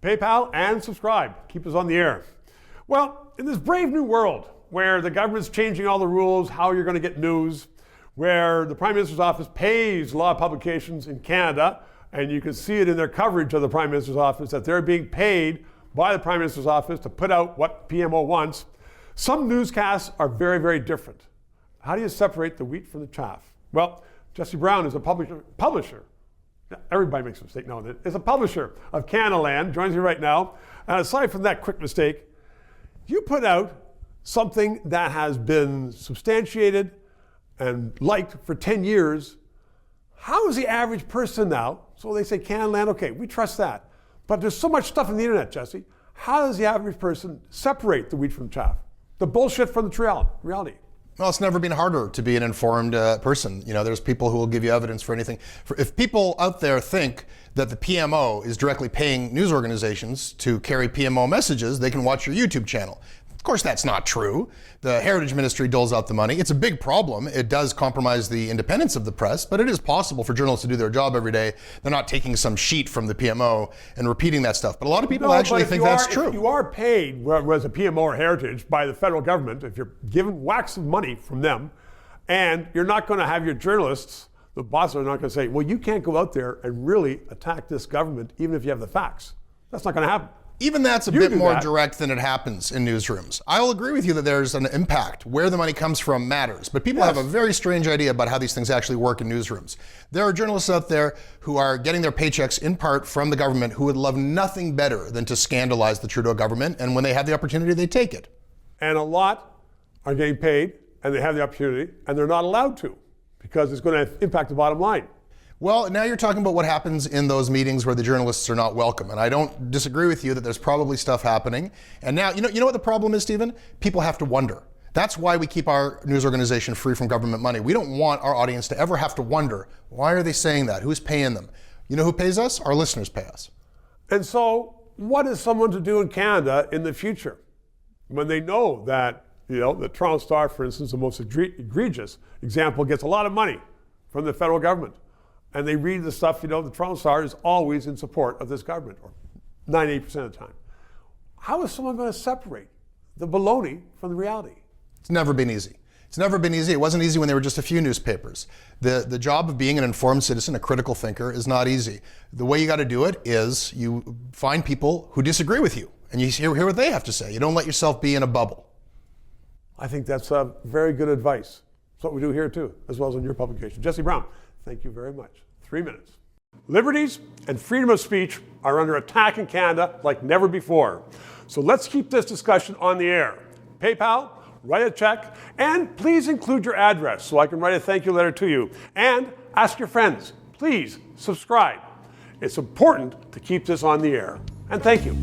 PayPal and subscribe. Keep us on the air. Well, in this brave new world where the government's changing all the rules, how you're going to get news, where the Prime Minister's office pays law publications in Canada, and you can see it in their coverage of the Prime Minister's office that they're being paid by the Prime Minister's office to put out what PMO wants. Some newscasts are very, very different. How do you separate the wheat from the chaff? Well, Jesse Brown is a publisher. Everybody makes a mistake knowing it. Is a publisher of Canadaland, joins me right now. And aside from that quick mistake, you put out something that has been substantiated and liked for 10 years. How is the average person now? So they say Canadaland, okay, we trust that. But there's so much stuff on the internet, Jesse. How does the average person separate the wheat from the chaff? The bullshit from the reality? Well, it's never been harder to be an informed person. You know, there's people who will give you evidence for anything. If people out there think that the PMO is directly paying news organizations to carry PMO messages, they can watch your YouTube channel. Of course, that's not true. The Heritage Ministry doles out the money. It's a big problem. It does compromise the independence of the press, but it is possible for journalists to do their job every day. They're not taking some sheet from the PMO and repeating that stuff. But a lot of people actually think that's true. If you are paid, whether as a PMO or Heritage, by the federal government, if you're given whacks of money from them, and you're not going to have your journalists, the bosses are not going to say, well, you can't go out there and really attack this government, even if you have the facts. That's not going to happen. Even that's a bit more direct than it happens in newsrooms. I'll agree with you that there's an impact. Where the money comes from matters, but people have a very strange idea about how these things actually work in newsrooms. There are journalists out there who are getting their paychecks in part from the government who would love nothing better than to scandalize the Trudeau government, and when they have the opportunity, they take it. And a lot are getting paid, and they have the opportunity, and they're not allowed to, because it's going to impact the bottom line. Well, now you're talking about what happens in those meetings where the journalists are not welcome. And I don't disagree with you that there's probably stuff happening. And now, you know what the problem is, Stephen? People have to wonder. That's why we keep our news organization free from government money. We don't want our audience to ever have to wonder, why are they saying that? Who's paying them? You know who pays us? Our listeners pay us. And so what is someone to do in Canada in the future when they know that, the Toronto Star, for instance, the most egregious example, gets a lot of money from the federal government? And they read the stuff, the Toronto Star is always in support of this government, or 98% of the time. How is someone going to separate the baloney from the reality? It's never been easy. It's never been easy. It wasn't easy when there were just a few newspapers. The job of being an informed citizen, a critical thinker, is not easy. The way you got to do it is you find people who disagree with you, and you hear what they have to say. You don't let yourself be in a bubble. I think that's very good advice. That's what we do here too, as well as in your publication. Jesse Brown, thank you very much. 3 minutes. Liberties and freedom of speech are under attack in Canada like never before. So let's keep this discussion on the air. PayPal, write a check, and please include your address so I can write a thank you letter to you. And ask your friends, please subscribe. It's important to keep this on the air. And thank you.